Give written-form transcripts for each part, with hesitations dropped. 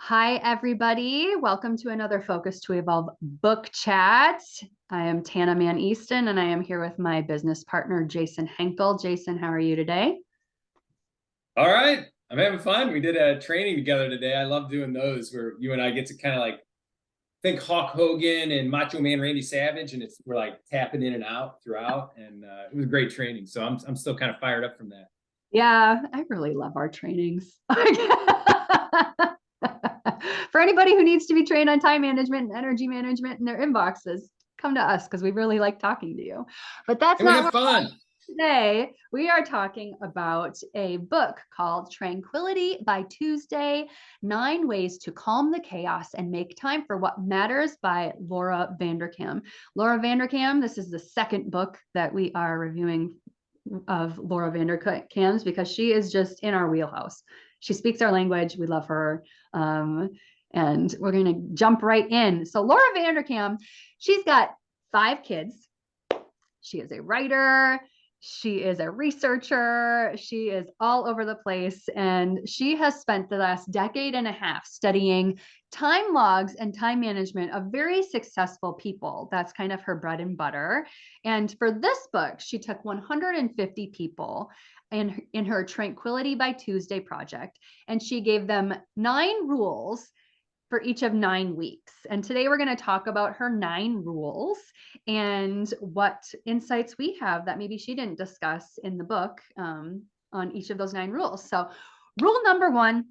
Hi, everybody. Welcome to another Focus to Evolve book chat. I am Tana Mann Easton, and I am here with my business partner, Jason Henkel. Jason, how are you today? All right. I'm having fun. We did a training together today. I love doing those where you and I get to kind of like think Hulk Hogan and Macho Man Randy Savage, and we're like tapping in and out throughout, and it was a great training. So I'm still kind of fired up from that. Yeah, I really love our trainings. For anybody who needs to be trained on time management and energy management in their inboxes, come to us because we really like talking to you. But that's And we not have what fun. today. We are talking about a book called Tranquility by Tuesday: 9 Ways to Calm the Chaos and Make Time for What Matters by Laura Vanderkam. Laura Vanderkam, this is the second book that we are reviewing of Laura Vanderkam's because she is just in our wheelhouse. She speaks our language. We love her. And we're going to jump right in. So Laura Vanderkam, she's got 5 kids. She is a writer. She is a researcher. She is all over the place. And she has spent the last decade and a half studying time logs and time management of very successful people. That's kind of her bread and butter. And for this book, she took 150 people in her Tranquility by Tuesday project, and she gave them 9 rules for each of 9 weeks. And today we're going to talk about her 9 rules and what insights we have that maybe she didn't discuss in the book on each of those 9 rules. So, rule number 1,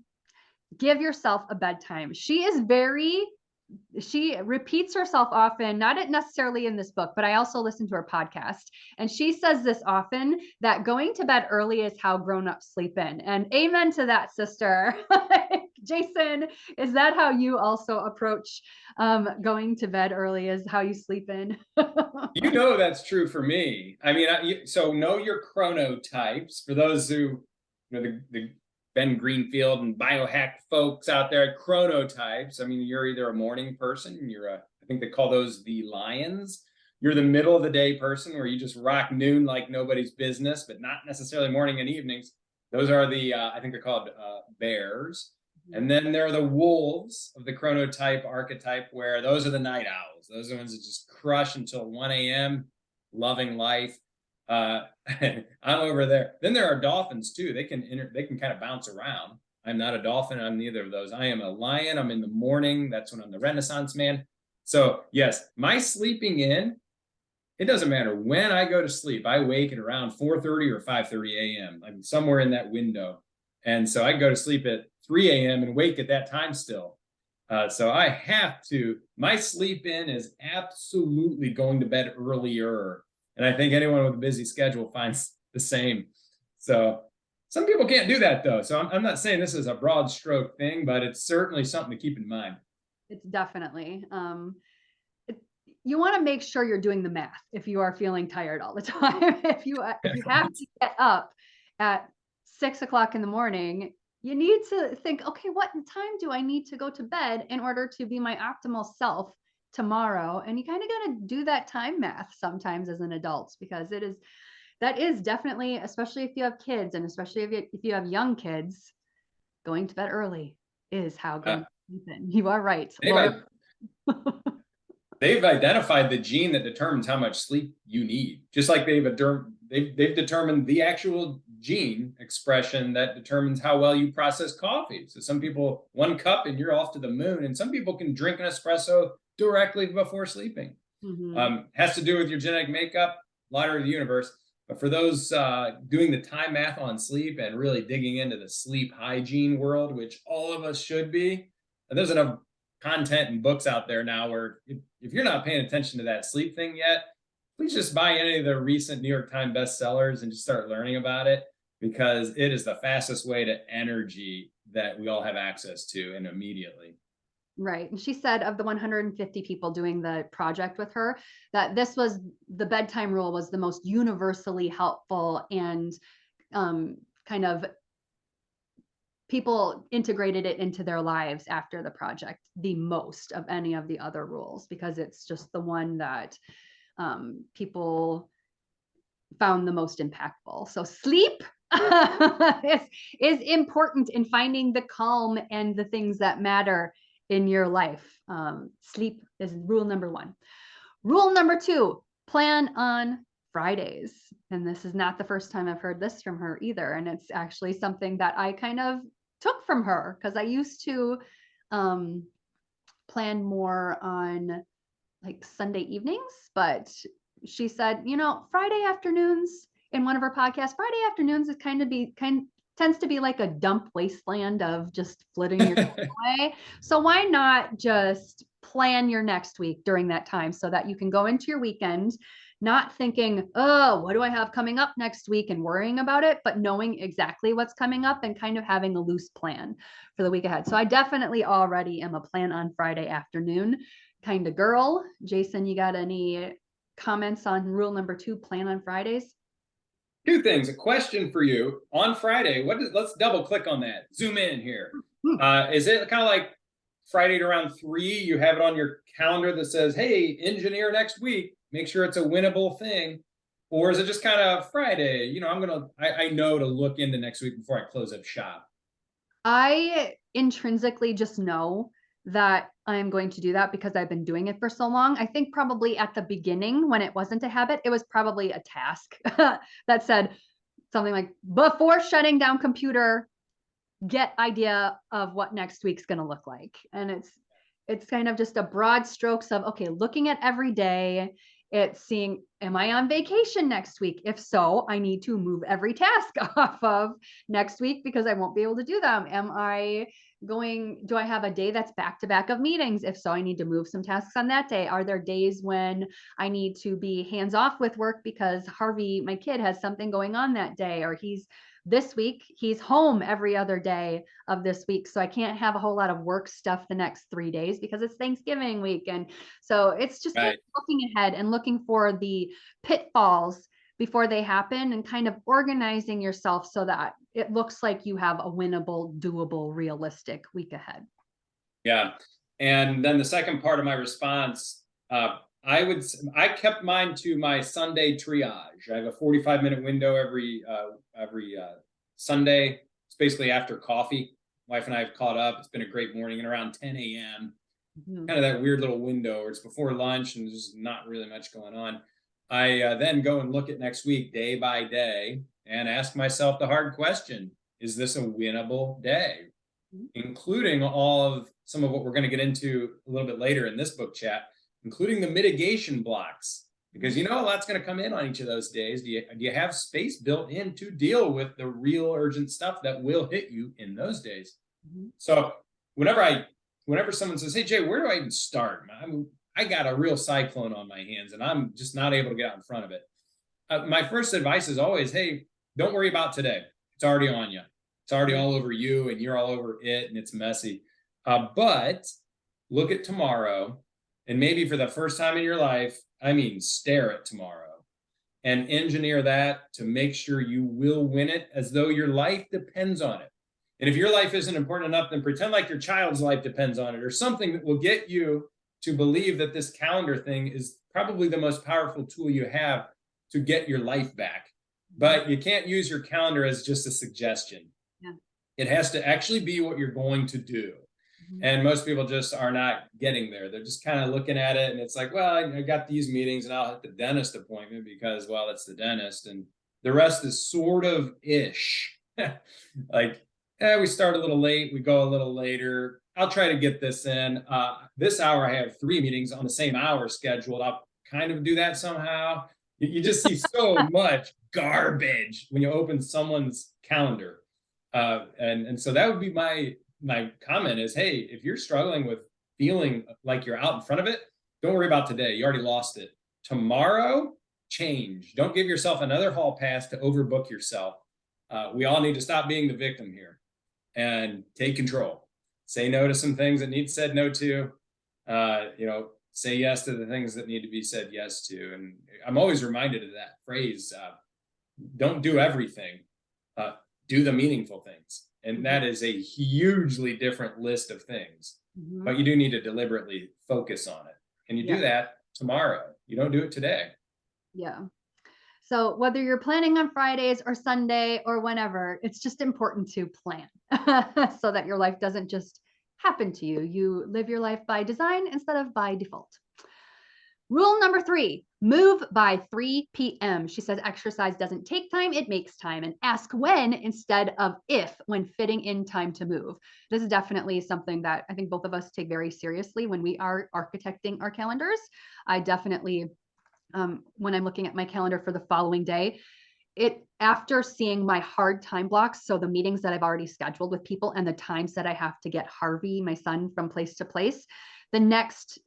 give yourself a bedtime. She repeats herself often, not necessarily in this book, but I also listen to her podcast. And she says this often, that going to bed early is how grown-ups sleep in. And amen to that, sister. Jason, is that how you also approach going to bed early, is how you sleep in? You know that's true for me. I mean, so know your chronotypes. For those who, the Ben Greenfield and biohack folks out there, chronotypes. I mean, you're either a morning person, I think they call those the lions. You're the middle of the day person where you just rock noon like nobody's business, but not necessarily morning and evenings. Those are I think they're called bears. And then there are the wolves of the chronotype archetype, where those are the night owls. Those are the ones that just crush until 1 a.m., loving life. I'm over there. Then there are dolphins too. They can kind of bounce around. I'm not a dolphin. I'm neither of those. I am a lion. I'm in the morning. That's when I'm the Renaissance man. So yes, my sleeping in, it doesn't matter when I go to sleep. I wake at around 4:30 or 5:30 a.m. I'm somewhere in that window. And so I go to sleep at 3 a.m. and wake at that time still. So I have to, my sleep in is absolutely going to bed earlier. And I think anyone with a busy schedule finds the same. So some people can't do that though. So I'm not saying this is a broad stroke thing, but it's certainly something to keep in mind. It's definitely. You want to make sure you're doing the math if you are feeling tired all the time. If you have to get up at 6 o'clock in the morning, you need to think, okay, what time do I need to go to bed in order to be my optimal self tomorrow? And you kind of got to do that time math sometimes as an adult, because that is definitely, especially if you have kids, and especially if you have young kids, going to bed early is how Uh, grown happen. You are right, they've, Laura. they've identified the gene that determines how much sleep you need, just like they've determined the actual gene expression that determines how well you process coffee. So some people, 1 cup and you're off to the moon, and some people can drink an espresso directly before sleeping. Mm-hmm. Has to do with your genetic makeup, lottery of the universe. But for those doing the time math on sleep and really digging into the sleep hygiene world, which all of us should be, and there's enough content and books out there now where if you're not paying attention to that sleep thing yet, please just buy any of the recent New York Times bestsellers and just start learning about it, because it is the fastest way to energy that we all have access to, and immediately. Right. And she said of the 150 people doing the project with her, that this was the bedtime rule was the most universally helpful, and kind of people integrated it into their lives after the project the most of any of the other rules, because it's just the one that people found the most impactful. So sleep is important in finding the calm and the things that matter in your life. Sleep is rule number 1. Rule number 2, plan on Fridays. And this is not the first time I've heard this from her either. And it's actually something that I kind of took from her, because I used to plan more on like Sunday evenings, but she said, Friday afternoons, in one of her podcasts, Friday afternoons is tends to be like a dump wasteland of just flitting your way. So why not just plan your next week during that time so that you can go into your weekend not thinking, oh, what do I have coming up next week, and worrying about it, but knowing exactly what's coming up and kind of having a loose plan for the week ahead. So I definitely already am a plan on Friday afternoon kind of girl. Jason, you got any comments on rule number 2, plan on Fridays? 2 things. A question for you on Friday. Let's double click on that. Zoom in here. Is it kind of like Friday at around 3? You have it on your calendar that says, "Hey, engineer next week. Make sure it's a winnable thing," or is it just kind of Friday? I know to look into next week before I close up shop. I intrinsically just know that I'm going to do that because I've been doing it for so long. I think probably at the beginning, when it wasn't a habit, it was probably a task that said something like, before shutting down computer, get idea of what next week's going to look like. And it's kind of just a broad strokes of, okay, looking at every day. It's seeing, am I on vacation next week? If so, I need to move every task off of next week because I won't be able to do them. Do I have a day that's back to back of meetings? If so, I need to move some tasks on that day. Are there days when I need to be hands off with work because Harvey, my kid, has something going on that day, or this week he's home every other day of this week, so I can't have a whole lot of work stuff the next 3 days because it's Thanksgiving week. And so it's just kind of looking ahead and looking for the pitfalls before they happen, and kind of organizing yourself so that it looks like you have a winnable, doable, realistic week ahead. And then the second part of my response, I kept mine to my Sunday triage. I have a 45-minute window every Sunday. It's basically after coffee. Wife and I have caught up. It's been a great morning, and around 10 a.m. Kind of that weird little window where it's before lunch and there's not really much going on. I then go and look at next week day by day and ask myself the hard question: is this a winnable day? Including some of what we're going to get into a little bit later in this book chat, including the mitigation blocks, because a lot's going to come in on each of those days. Do you have space built in to deal with the real urgent stuff that will hit you in those days? So whenever someone says, "Hey Jay, where do I even start? I got a real cyclone on my hands and I'm just not able to get out in front of it," my first advice is always, "Hey, don't worry about today. It's already on you. It's already all over you, and you're all over it, and it's messy." But look at tomorrow, and maybe for the first time in your life, stare at tomorrow and engineer that to make sure you will win it as though your life depends on it. And if your life isn't important enough, then pretend like your child's life depends on it, or something that will get you to believe that this calendar thing is probably the most powerful tool you have to get your life back. But you can't use your calendar as just a suggestion. It has to actually be what you're going to do. And most people just are not getting there. They're just kind of looking at it and it's like, well, I got these meetings and I'll hit the dentist appointment because, well, it's the dentist, and the rest is sort of ish. Like, we start a little late, we go a little later. I'll try to get this in. This hour I have 3 meetings on the same hour scheduled. I'll kind of do that somehow. You just see so much garbage when you open someone's calendar. And so that would be my comment is, hey, if you're struggling with feeling like you're out in front of it, don't worry about today. You already lost it. Tomorrow, change. Don't give yourself another hall pass to overbook yourself. We all need to stop being the victim here and take control. Say no to some things that need said no to. Say yes to the things that need to be said yes to. And I'm always reminded of that phrase, don't do everything. Do the meaningful things. And that is a hugely different list of things, but you do need to deliberately focus on it. And you do that tomorrow. You don't do it today. Yeah. So whether you're planning on Fridays or Sunday or whenever, it's just important to plan so that your life doesn't just happen to you. You live your life by design instead of by default. Rule number 3, move by 3 p.m. She says exercise doesn't take time, it makes time. And ask when instead of if when fitting in time to move. This is definitely something that I think both of us take very seriously when we are architecting our calendars. I definitely, when I'm looking at my calendar for the following day, after seeing my hard time blocks, so the meetings that I've already scheduled with people and the times that I have to get Harvey, my son, from place to place, the next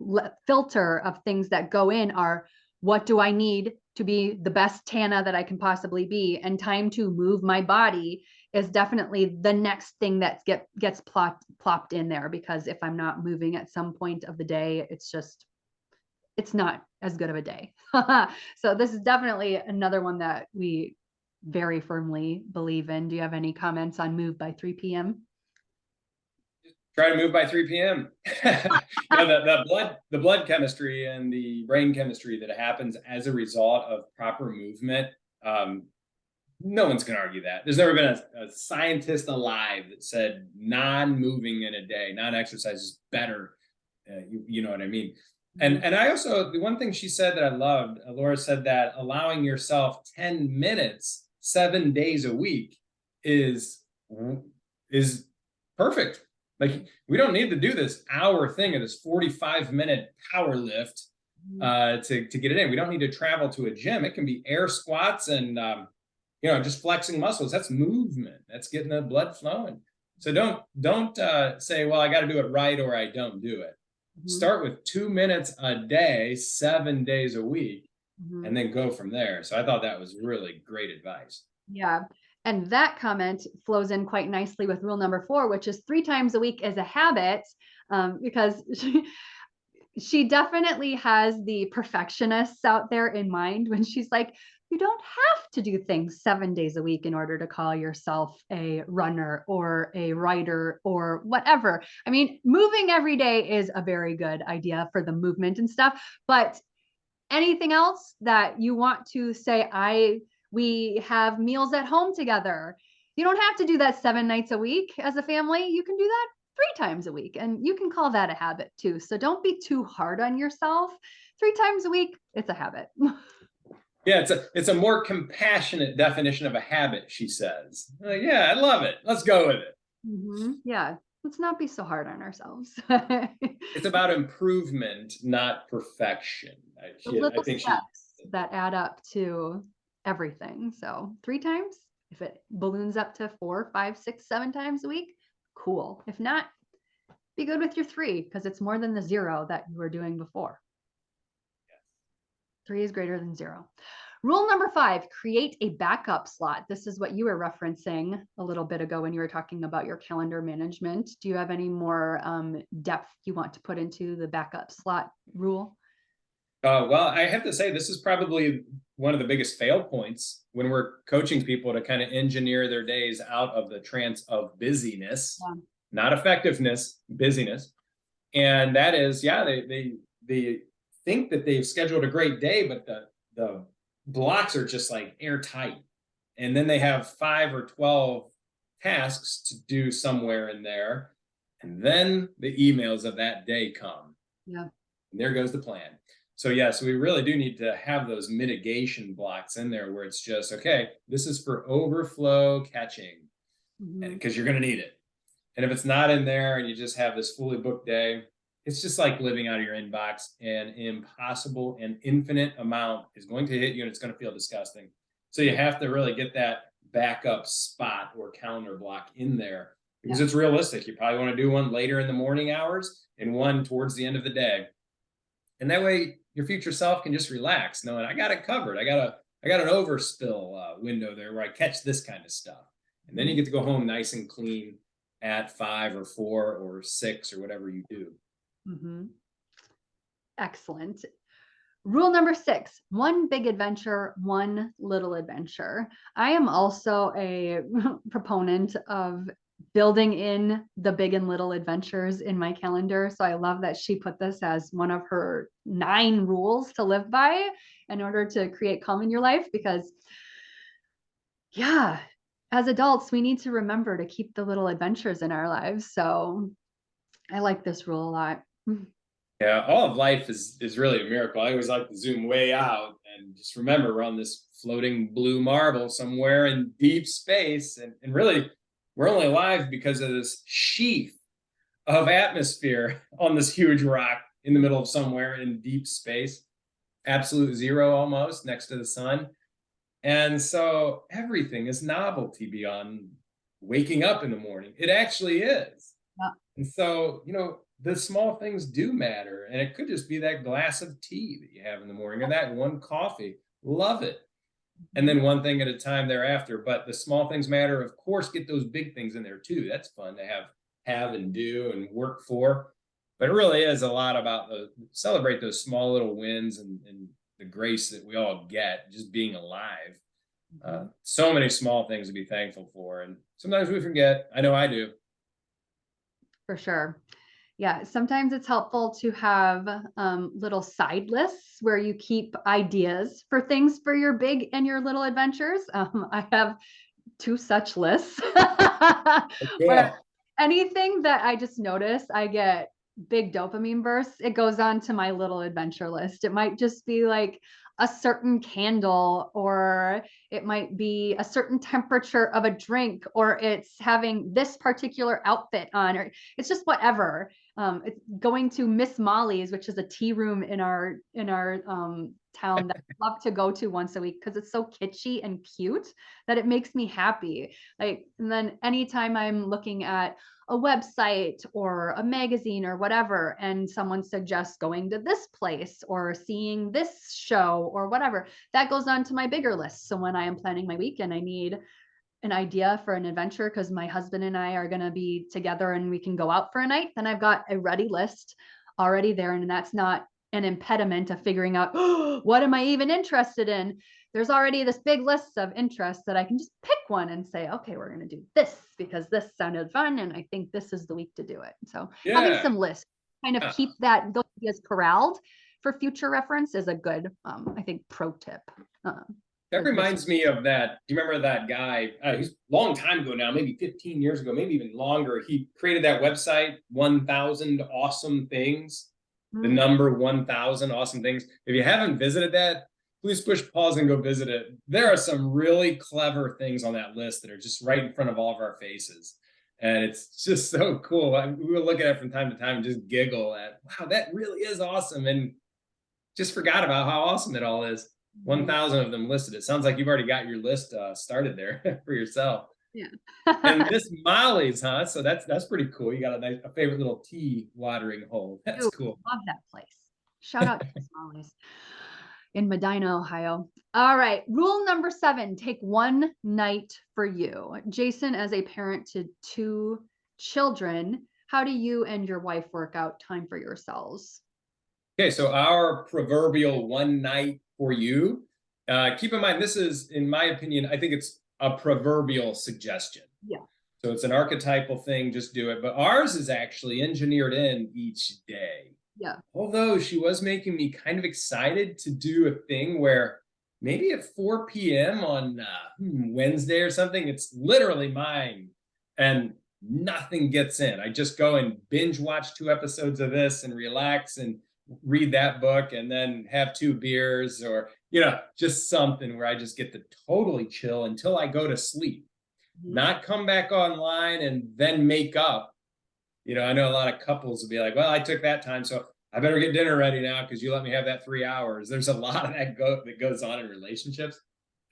filter of things that go in are, what do I need to be the best Tana that I can possibly be? And time to move my body is definitely the next thing that gets plopped in there, because if I'm not moving at some point of the day, it's not as good of a day. So this is definitely another one that we very firmly believe in. Do you have any comments on move by 3 p.m.? Try to move by 3 p.m. The blood chemistry and the brain chemistry that happens as a result of proper movement. No one's going to argue that. There's never been a scientist alive that said non-moving in a day, non-exercise is better. You know what I mean? And I also, the one thing she said that I loved, Laura said that allowing yourself 10 minutes, 7 days a week is perfect. Like, we don't need to do this hour thing or this 45-minute power lift to get it in. We don't need to travel to a gym. It can be air squats and, just flexing muscles. That's movement. That's getting the blood flowing. So don't say, well, I got to do it right or I don't do it. Start with 2 minutes a day, 7 days a week, and then go from there. So I thought that was really great advice. Yeah. And that comment flows in quite nicely with rule number 4, which is 3 times a week is a habit, because she definitely has the perfectionists out there in mind when she's like, you don't have to do things 7 days a week in order to call yourself a runner or a writer or whatever. I mean, moving every day is a very good idea for the movement and stuff, but anything else that you want to say, we have meals at home together. You don't have to do that 7 nights a week as a family. You can do that 3 times a week, and you can call that a habit too. So don't be too hard on yourself. 3 times a week, it's a habit. Yeah, it's a more compassionate definition of a habit, she says. Yeah, I love it. Let's go with it. Yeah, let's not be so hard on ourselves. It's about improvement, not perfection. I think steps that add up to everything. So 3 times, if it balloons up to 4, 5, 6, 7 times a week, cool. If not, be good with your 3, because it's more than the 0 that you were doing before. 3 is greater than 0. Rule number 5, create a backup slot. This is what you were referencing a little bit ago when you were talking about your calendar management. Do you have any more depth you want to put into the backup slot rule? Well, I have to say, this is probably one of the biggest fail points when we're coaching people to kind of engineer their days out of the trance of busyness, not effectiveness, busyness. And that is, they think that they've scheduled a great day, but the blocks are just like airtight. And then they have 5 or 12 tasks to do somewhere in there. And then the emails of that day come. Yeah. And there goes the plan. So yes, we really do need to have those mitigation blocks in there where it's just, okay, this is for overflow catching, because you're going to need it. And if it's not in there and you just have this fully booked day, it's just like living out of your inbox. An impossible and infinite amount is going to hit you, and it's going to feel disgusting. So you have to really get that backup spot or calendar block in there, because it's realistic. You probably want to do one later in the morning hours and one towards the end of the day. And that way your future self can just relax, knowing I got it covered. I got an overspill window there where I catch this kind of stuff. And then you get to go home nice and clean at 5 or 4 or 6 or whatever you do. Excellent. Rule number 6, 1 big adventure, 1 little adventure. I am also a proponent of building in the big and little adventures in my calendar. So I love that she put this as one of her 9 rules to live by in order to create calm in your life. Because yeah, as adults, we need to remember to keep the little adventures in our lives. So I like this rule a lot. Yeah, all of life is really a miracle. I always like to zoom way out and just remember we're on this floating blue marble somewhere in deep space. And really, we're only alive because of this sheath of atmosphere on this huge rock in the middle of somewhere in deep space, absolute zero almost next to the sun. And so everything is novelty beyond waking up in the morning. It actually is. Yeah. And so, the small things do matter. And it could just be that glass of tea that you have in the morning or that one coffee. Love it. And then one thing at a time thereafter. But the small things matter. Of course, get those big things in there too. That's fun to have and do and work for. But it really is a lot about celebrate those small little wins and the grace that we all get just being alive. So many small things to be thankful for. And sometimes we forget. I know I do. For sure. Yeah, sometimes it's helpful to have little side lists where you keep ideas for things for your big and your little adventures. I have 2 such lists where Cool. anything that I just notice, I get big dopamine bursts, it goes on to my little adventure list. It might just be like a certain candle, or it might be a certain temperature of a drink, or it's having this particular outfit on, or it's just whatever. It's going to Miss Molly's, which is a tea room in our town that I love to go to once a week because it's so kitschy and cute that it makes me happy. Like, and then anytime I'm looking at a website or a magazine or whatever, and someone suggests going to this place or seeing this show or whatever, that goes on to my bigger list. So when I am planning my weekend, I need an idea for an adventure because my husband and I are going to be together and we can go out for a night, then I've got a ready list already there. And that's not an impediment of figuring out, oh, what am I even interested in? There's already this big list of interests that I can just pick one and say, okay, we're going to do this because this sounded fun. And I think this is the week to do it. So having Yeah. some lists kind of keep those ideas corralled for future reference is a good, I think, pro tip. That reminds me of that. Do you remember that guy? He's a long time ago now, maybe 15 years ago, maybe even longer. He created that website, 1,000 Awesome Things, the number 1,000 Awesome Things. If you haven't visited that, please push pause and go visit it. There are some really clever things on that list that are just right in front of all of our faces. And it's just so cool. We will look at it from time to time and just giggle at, wow, that really is awesome. And just forgot about how awesome it all is. 1,000 of them listed. It sounds like you've already got your list started there for yourself. Yeah. And Miss Molly's, huh? So that's pretty cool. You got a favorite little tea watering hole. That's Ooh, cool. love that place. Shout out to Miss Molly's in Medina, Ohio. All right. Rule number 7, take one night for you. Jason, as a parent to 2 children, how do you and your wife work out time for yourselves? Okay, so our proverbial one night for you. Keep in mind, this is, in my opinion, I think it's a proverbial suggestion. Yeah. So it's an archetypal thing, just do it. But ours is actually engineered in each day. Yeah. Although she was making me kind of excited to do a thing where maybe at 4 p.m. on Wednesday or something, it's literally mine and nothing gets in. I just go and binge watch 2 episodes of this and relax and read that book and then have 2 beers or, just something where I just get to totally chill until I go to sleep, not come back online and then make up. I know a lot of couples will be like, well, I took that time, so I better get dinner ready now because you let me have that 3 hours. There's a lot of that goes on in relationships.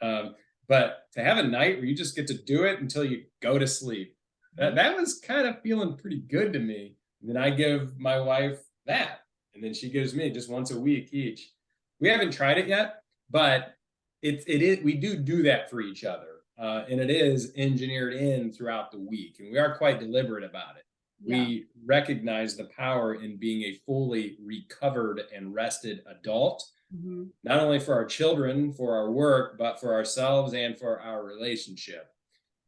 But to have a night where you just get to do it until you go to sleep, that was kind of feeling pretty good to me. And then I give my wife that, and then she gives me just once a week each. We haven't tried it yet, but it is, we do that for each other. And it is engineered in throughout the week. And we are quite deliberate about it. Yeah. We recognize the power in being a fully recovered and rested adult, not only for our children, for our work, but for ourselves and for our relationship.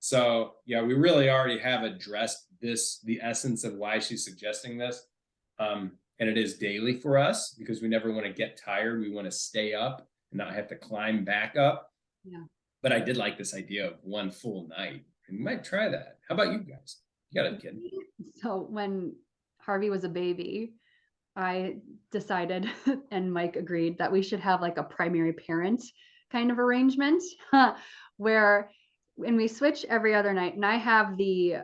So yeah, we really already have addressed this, the essence of why she's suggesting this. And it is daily for us because we never want to get tired. We want to stay up and not have to climb back up. Yeah. But I did like this idea of one full night. And we might try that. How about you guys? You got a kid. So when Harvey was a baby, I decided and Mike agreed that we should have like a primary parent kind of arrangement where when we switch every other night, and I have the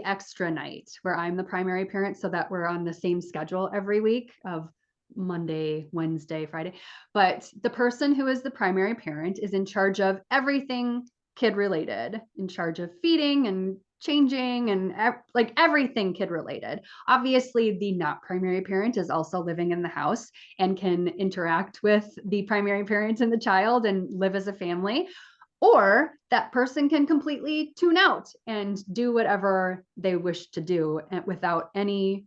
extra night where I'm the primary parent so that we're on the same schedule every week of Monday, Wednesday, Friday. But the person who is the primary parent is in charge of everything kid related, in charge of feeding and changing and like everything kid related. Obviously, the not primary parent is also living in the house and can interact with the primary parent and the child and live as a family. Or that person can completely tune out and do whatever they wish to do without any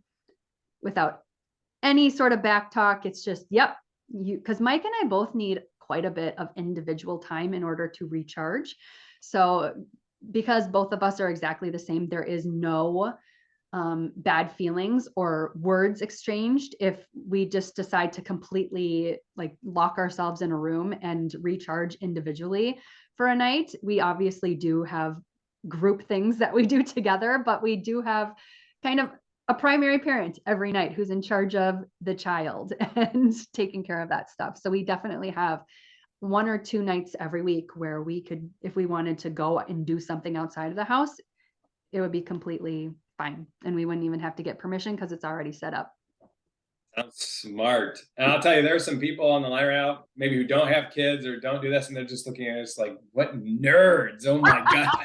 sort of back talk. It's just, yep, you, because Mike and I both need quite a bit of individual time in order to recharge. So because both of us are exactly the same, there is no bad feelings or words exchanged if we just decide to completely like lock ourselves in a room and recharge individually for a night. We obviously do have group things that we do together, but we do have kind of a primary parent every night who's in charge of the child and taking care of that stuff. So we definitely have 1 or 2 nights every week where we could, if we wanted to go and do something outside of the house, it would be completely fine. And we wouldn't even have to get permission because it's already set up. That's smart. And I'll tell you, there's some people on the line right now, maybe who don't have kids or don't do this, and they're just looking at us like, what nerds? Oh my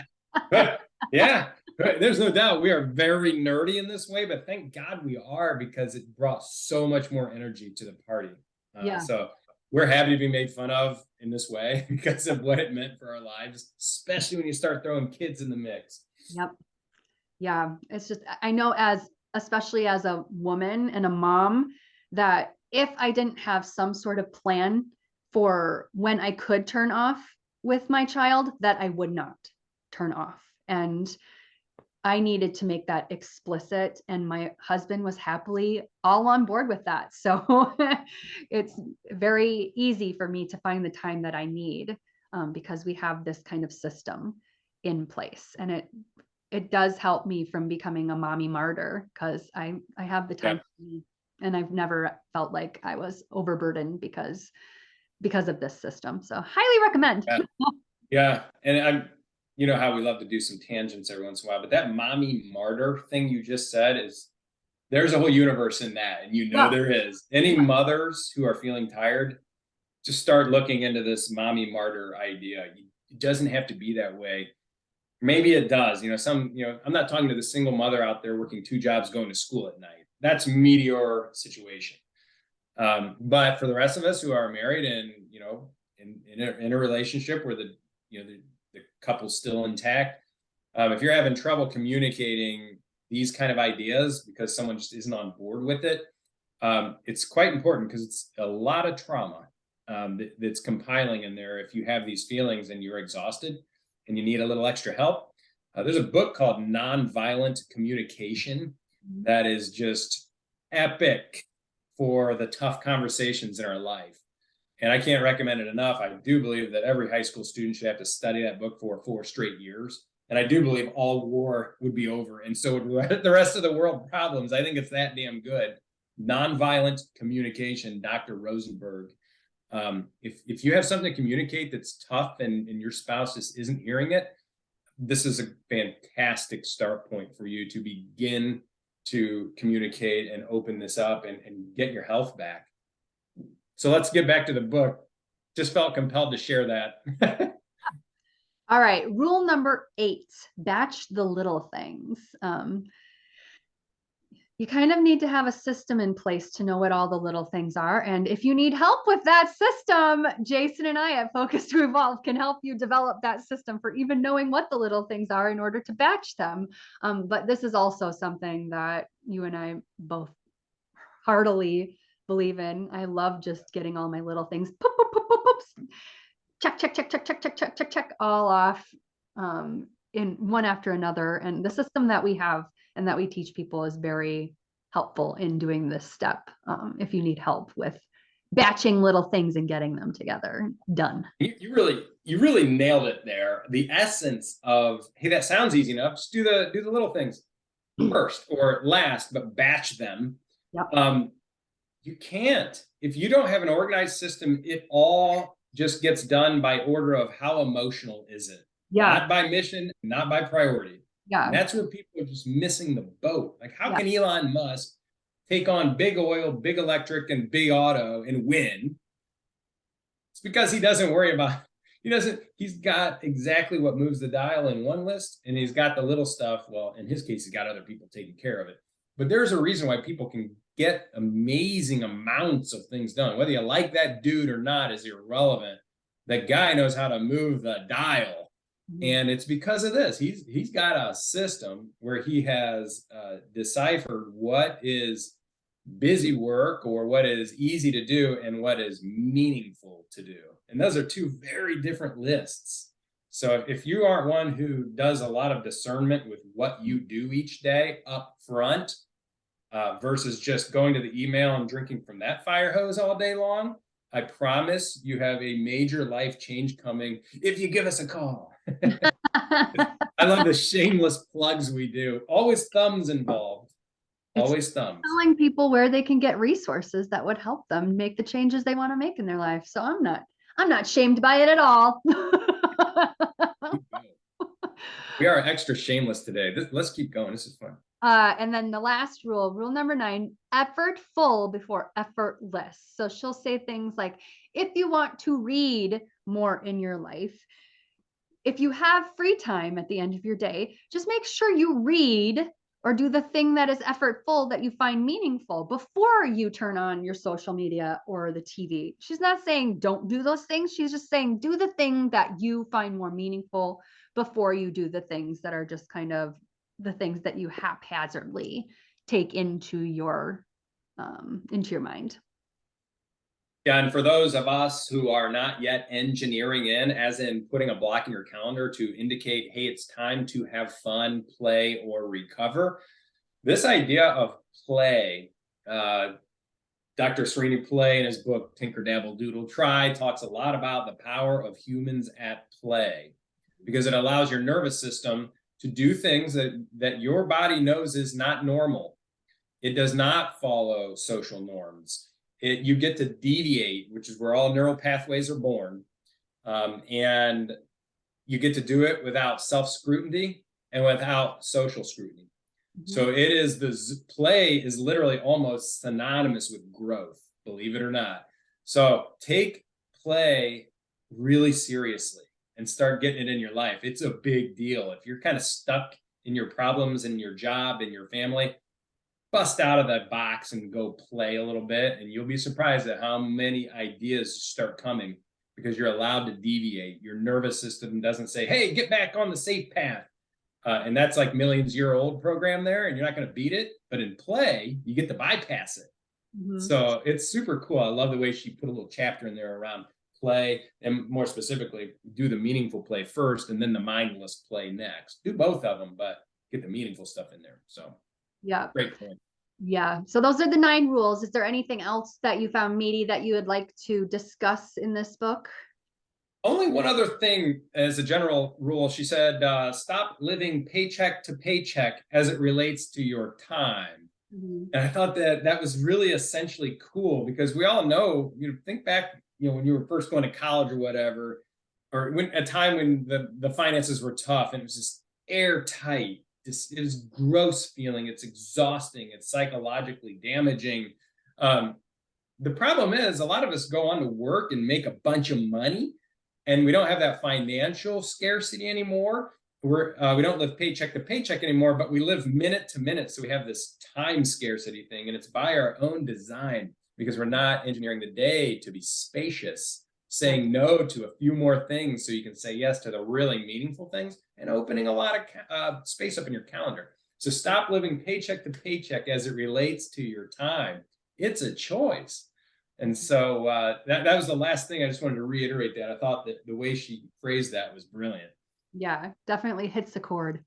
God. Yeah, there's no doubt we are very nerdy in this way, but thank God we are because it brought so much more energy to the party. Yeah. So we're happy to be made fun of in this way because of what it meant for our lives, especially when you start throwing kids in the mix. Yep. Yeah. It's just, I know especially as a woman and a mom, that if I didn't have some sort of plan for when I could turn off with my child, that I would not turn off. And I needed to make that explicit, and my husband was happily all on board with that. So it's very easy for me to find the time that I need, because we have this kind of system in place, and it does help me from becoming a mommy martyr because I have the time Yeah. for me, and I've never felt like I was overburdened because of this system. So highly recommend. Yeah. Yeah. And I'm, you know how we love to do some tangents every once in a while, but that mommy martyr thing you just said is, there's a whole universe in that. And you know Yeah. there is. Any mothers who are feeling tired, just start looking into this mommy martyr idea. It doesn't have to be that way. Maybe it does. I'm not talking to the single mother out there working 2 jobs, going to school at night. That's meteor situation. But for the rest of us who are married and, in a relationship where the couple's still intact, if you're having trouble communicating these kind of ideas because someone just isn't on board with it, it's quite important because it's a lot of trauma that's compiling in there. If you have these feelings and you're exhausted and you need a little extra help, there's a book called Nonviolent Communication that is just epic for the tough conversations in our life. And I can't recommend it enough. I do believe that every high school student should have to study that book for 4 straight years. And I do believe all war would be over. And so would the rest of the world problems. I think it's that damn good. Nonviolent Communication, Dr. Rosenberg. If you have something to communicate that's tough and your spouse just isn't hearing it, this is a fantastic start point for you to begin to communicate and open this up and get your health back. So let's get back to the book. Just felt compelled to share that. All right. Rule number 8, batch the little things. You kind of need to have a system in place to know what all the little things are. And if you need help with that system, Jason and I at Focus to Evolve can help you develop that system for even knowing what the little things are in order to batch them. But this is also something that you and I both heartily believe in. I love just getting all my little things, poop, poop, poop, poop, poop, check, check, check, check, check, check, check, check, check, all off in one after another. And the system that we have and that we teach people is very helpful in doing this step. If you need help with batching little things and getting them together, done. You really nailed it there. The essence of, hey, that sounds easy enough. Just do the little things first or last, but batch them. Yep. You can't. If you don't have an organized system, it all just gets done by order of how emotional is it, Yeah. not by mission, not by priority. Yeah. And that's where people are just missing the boat. Like, how Yeah. can Elon Musk take on big oil, big electric, and big auto and win? It's because he doesn't worry about, he's got exactly what moves the dial in one list, and he's got the little stuff. Well, in his case, he's got other people taking care of it. But there's a reason why people can get amazing amounts of things done. Whether you like that dude or not is irrelevant. That guy knows how to move the dial. And it's because of this. He's got a system where he has deciphered what is busy work or what is easy to do and what is meaningful to do. And those are two very different lists. So if you aren't one who does a lot of discernment with what you do each day up front, versus just going to the email and drinking from that fire hose all day long, I promise you have a major life change coming if you give us a call. I love the shameless plugs we do. Always thumbs involved. Always thumbs. Telling people where they can get resources that would help them make the changes they want to make in their life. So I'm not shamed by it at all. We are extra shameless today. Let's keep going. This is fun. And then the last rule number 9, effortful before effortless. So she'll say things like, if you want to read more in your life, if you have free time at the end of your day, just make sure you read or do the thing that is effortful that you find meaningful before you turn on your social media or the TV. She's not saying don't do those things. She's just saying do the thing that you find more meaningful before you do the things that are just kind of the things that you haphazardly take into your mind. Yeah, and for those of us who are not yet engineering in, as in putting a block in your calendar to indicate, hey, it's time to have fun, play, or recover. This idea of play, Dr. Srini Pillay in his book, Tinker, Dabble, Doodle, Try, talks a lot about the power of humans at play, because it allows your nervous system to do things that your body knows is not normal. It does not follow social norms. You get to deviate, which is where all neural pathways are born. And you get to do it without self-scrutiny and without social scrutiny. Mm-hmm. So it is play is literally almost synonymous with growth, believe it or not. So take play really seriously and start getting it in your life. It's a big deal. If you're kind of stuck in your problems in your job, in your family, bust out of that box and go play a little bit, and you'll be surprised at how many ideas start coming because you're allowed to deviate. Your nervous system doesn't say, hey, get back on the safe path. And that's like millions-year-old program there, and you're not going to beat it. But in play, you get to bypass it. Mm-hmm. So it's super cool. I love the way she put a little chapter in there around play, and more specifically, do the meaningful play first and then the mindless play next. Do both of them, but get the meaningful stuff in there. So yeah, great point. Yeah. So those are the 9 rules. Is there anything else that you found meaty that you would like to discuss in this book? Only one other thing as a general rule. She said, stop living paycheck to paycheck as it relates to your time. Mm-hmm. And I thought that was really essentially cool, because we all know, think back, when you were first going to college or whatever, or when a time when the finances were tough and it was just airtight. This is gross feeling. It's exhausting. It's psychologically damaging. The problem is a lot of us go on to work and make a bunch of money, and we don't have that financial scarcity anymore. We don't live paycheck to paycheck anymore, but we live minute to minute. So we have this time scarcity thing, and it's by our own design, because we're not engineering the day to be spacious, saying no to a few more things so you can say yes to the really meaningful things, and opening a lot of space up in your calendar. So stop living paycheck to paycheck as it relates to your time. It's a choice. And so that was the last thing. I just wanted to reiterate that. I thought that the way she phrased that was brilliant. Yeah, definitely hits the chord.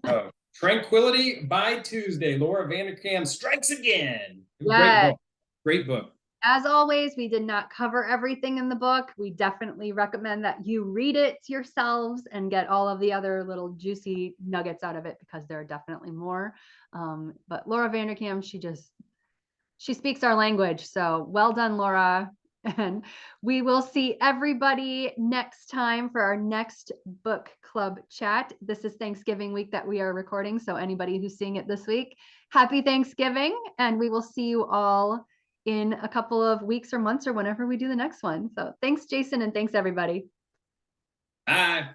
Oh, Tranquility by Tuesday. Laura Vanderkam strikes again. Great Yes. book. Great book. As always, we did not cover everything in the book. We definitely recommend that you read it yourselves and get all of the other little juicy nuggets out of it, because there are definitely more. But Laura Vanderkam, she speaks our language. So well done, Laura. And we will see everybody next time for our next book club chat. This is Thanksgiving week that we are recording. So anybody who's seeing it this week, happy Thanksgiving. And we will see you all in a couple of weeks or months or whenever we do the next one. So thanks, Jason, and thanks, everybody. Bye.